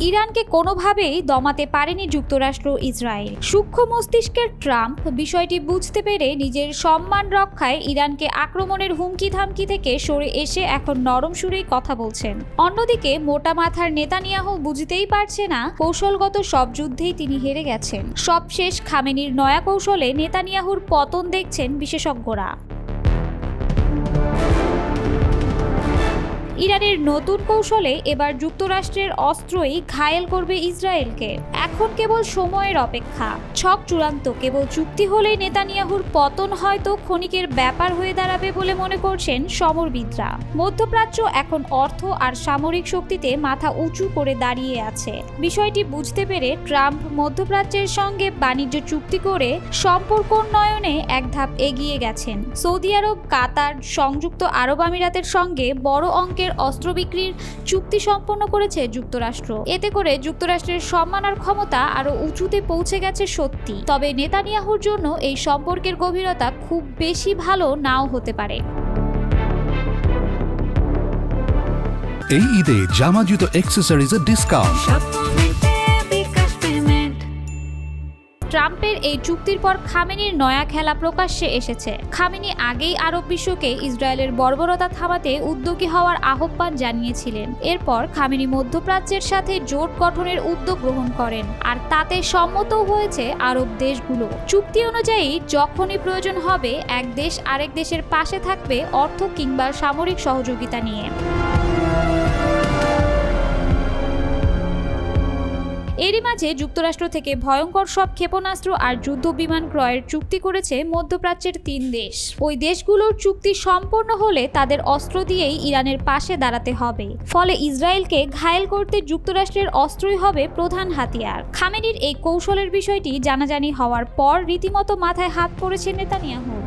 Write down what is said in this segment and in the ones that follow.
ইরানকে কোনোভাবেই দমাতে পারেনি যুক্তরাষ্ট্র ইসরায়েল। সূক্ষ্ম মস্তিষ্কের ট্রাম্প বিষয়টি বুঝতে পেরে নিজের সম্মান রক্ষায় ইরানকে আক্রমণের হুমকি ধামকি থেকে সরে এসে এখন নরম সুরেই কথা বলছেন। অন্যদিকে মোটা মাথার নেতানিয়াহু বুঝতেই পারছে না কৌশলগত সব যুদ্ধেই তিনি হেরে গেছেন। সবশেষ খামেনির নয়া কৌশলে নেতানিয়াহুর পতন দেখছেন বিশেষজ্ঞরা। ইরানের নতুন কৌশলে এবার যুক্তরাষ্ট্রের অস্ত্রই ঘায়েল করবে ইসরায়েলকে। এখন কেবল সময়ের অপেক্ষা। ছক চূড়ান্ত, কেবল চুক্তি হলেই নেতানিয়াহুর পতন হয়তো ক্ষণিকের ব্যাপার হয়ে দাঁড়াবে বলে মনে করছেন সমরবিদরা। মধ্যপ্রাচ্য এখন অর্থ আর সামরিক শক্তিতে মাথা উঁচু করে দাঁড়িয়ে আছে। বিষয়টি বুঝতে পেরে ট্রাম্প মধ্যপ্রাচ্যের সঙ্গে বাণিজ্য চুক্তি করে সম্পর্ক উন্নয়নে এক ধাপ এগিয়ে গেছেন। সৌদি আরব, কাতার, সংযুক্ত আরব আমিরাতের সঙ্গে বড় অঙ্কের অস্ত্র বিক্রির চুক্তি সম্পন্ন করেছে যুক্তরাষ্ট্র। এতে করে যুক্তরাষ্ট্রের সম্মান আর ক্ষমতা আরো উঁচুতে পৌঁছে গেছে সত্যি। তবে নেতানিয়াহুর জন্য এই সম্পর্কের গভীরতা খুব বেশি ভালো নাও হতে পারে। এই ঈদে জামা জুতো অ্যাক্সেসরিজের ডিসকাউন্ট। ট্রাম্পের এই চুক্তির পর খামেনির নয়া খেলা প্রকাশ্যে এসেছে। খামেনি আগেই আরব বিশ্বকে ইসরায়েলের বর্বরতা থামাতে উদ্যোগী হওয়ার আহ্বান জানিয়েছিলেন। এরপর খামেনি মধ্যপ্রাচ্যের সাথে জোট গঠনের উদ্যোগ গ্রহণ করেন, আর তাতে সম্মতও হয়েছে আরব দেশগুলো। চুক্তি অনুযায়ী যখনই প্রয়োজন হবে এক দেশ আরেক দেশের পাশে থাকবে অর্থ কিংবা সামরিক সহযোগিতা নিয়ে। এরই মাঝে যুক্তরাষ্ট্র থেকে ভয়ঙ্কর সব ক্ষেপণাস্ত্র আর যুদ্ধ বিমান ক্রয়ের চুক্তি করেছে মধ্যপ্রাচ্যের 3 দেশ। ওই দেশগুলোর চুক্তি সম্পন্ন হলে তাদের অস্ত্র দিয়েই ইরানের পাশে দাঁড়াতে হবে। ফলে ইসরায়েলকে ঘায়েল করতে যুক্তরাষ্ট্রের অস্ত্রই হবে প্রধান হাতিয়ার। খামেনির এই কৌশলের বিষয়টি জানাজানি হওয়ার পর রীতিমতো মাথায় হাত পড়েছে নেতানিয়াহুর।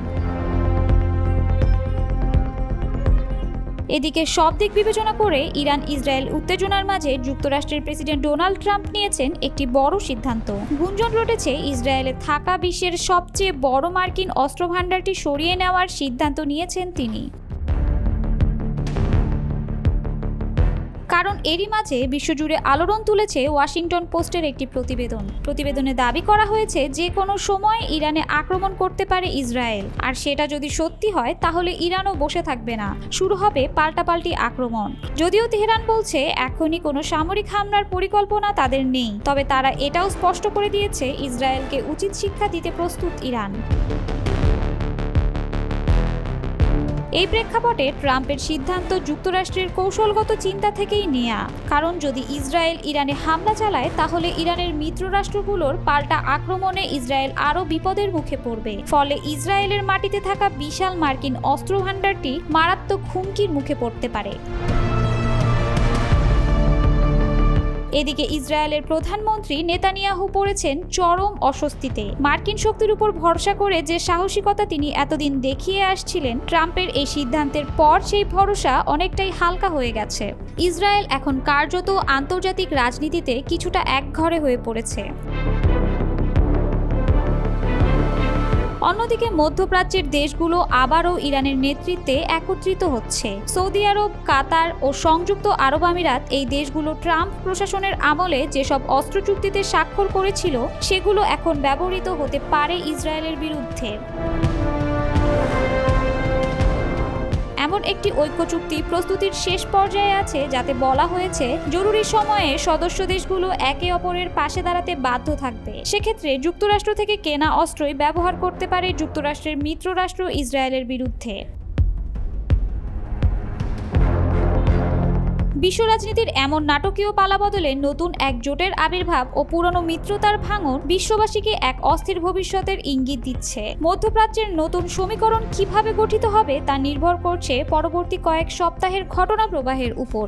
এদিকে সব দিক বিবেচনা করে ইরান ইসরায়েল উত্তেজনার মাঝে যুক্তরাষ্ট্রের প্রেসিডেন্ট ডোনাল্ড ট্রাম্প নিয়েছেন একটি বড় সিদ্ধান্ত। গুঞ্জন রটেছে ইসরায়েলে থাকা বিশ্বের সবচেয়ে বড় মার্কিন অস্ত্র ভাণ্ডারটি সরিয়ে নেওয়ার সিদ্ধান্ত নিয়েছেন তিনি। কারণ এরই মাঝে বিশ্বজুড়ে আলোড়ন তুলেছে ওয়াশিংটন পোস্টের একটি প্রতিবেদনে দাবি করা হয়েছে যে কোনো সময় ইরানে আক্রমণ করতে পারে ইসরায়েল। আর সেটা যদি সত্যি হয় তাহলে ইরানও বসে থাকবে না, শুরু হবে পাল্টাপাল্টি আক্রমণ। যদিও তেহরান বলছে এখনই কোনো সামরিক হামলার পরিকল্পনা তাদের নেই, তবে তারা এটাও স্পষ্ট করে দিয়েছে ইসরায়েলকে উচিত শিক্ষা দিতে প্রস্তুত ইরান। এই প্রেক্ষাপটে ট্রাম্পের সিদ্ধান্ত যুক্তরাষ্ট্রের কৌশলগত চিন্তা থেকেই নেয়া। কারণ যদি ইসরায়েল ইরানে হামলা চালায় তাহলে ইরানের মিত্র রাষ্ট্রগুলোর পাল্টা আক্রমণে ইসরায়েল আরও বিপদের মুখে পড়বে। ফলে ইসরায়েলের মাটিতে থাকা বিশাল মার্কিন অস্ত্র ভাণ্ডারটি মারাত্মক হুমকির মুখে পড়তে পারে। এদিকে ইসরায়েলের প্রধানমন্ত্রী নেতানিয়াহু পড়েছেন চরম অস্বস্তিতে। মার্কিন শক্তির উপর ভরসা করে যে সাহসিকতা তিনি এতদিন দেখিয়ে আসছিলেন, ট্রাম্পের এই সিদ্ধান্তের পর সেই ভরসা অনেকটাই হালকা হয়ে গেছে। ইসরায়েল এখন কার্যত আন্তর্জাতিক রাজনীতিতে কিছুটা একঘরে হয়ে পড়েছে। অন্যদিকে মধ্যপ্রাচ্যের দেশগুলো আবারও ইরানের নেতৃত্বে একত্রিত হচ্ছে। সৌদি আরব, কাতার ও সংযুক্ত আরব আমিরাত এই দেশগুলো ট্রাম্প প্রশাসনের আমলে যেসব অস্ত্র চুক্তিতে স্বাক্ষর করেছিল সেগুলো এখন ব্যবহৃত হতে পারে ইসরায়েলের বিরুদ্ধে। এমন একটি ঐক্য চুক্তি প্রস্তুতির শেষ পর্যায়ে আছে, যাতে বলা হয়েছে জরুরি সময়ে সদস্য দেশগুলো একে অপরের পাশে দাঁড়াতে বাধ্য থাকবে। সেক্ষেত্রে যুক্তরাষ্ট্র থেকে কেনা অস্ত্রই ব্যবহার করতে পারে যুক্তরাষ্ট্রের মিত্র রাষ্ট্র ইসরায়েলের বিরুদ্ধে। বিশ্ব রাজনীতির এমন নাটকীয় পালাবদলে নতুন এক জোটের আবির্ভাব ও পুরনো মিত্রতার ভাঙন বিশ্ববাসীকে এক অস্থির ভবিষ্যতের ইঙ্গিত দিচ্ছে। মধ্যপ্রাচ্যের নতুন সমীকরণ কিভাবে গঠিত হবে তা নির্ভর করছে পরবর্তী কয়েক সপ্তাহের ঘটনা প্রবাহের উপর।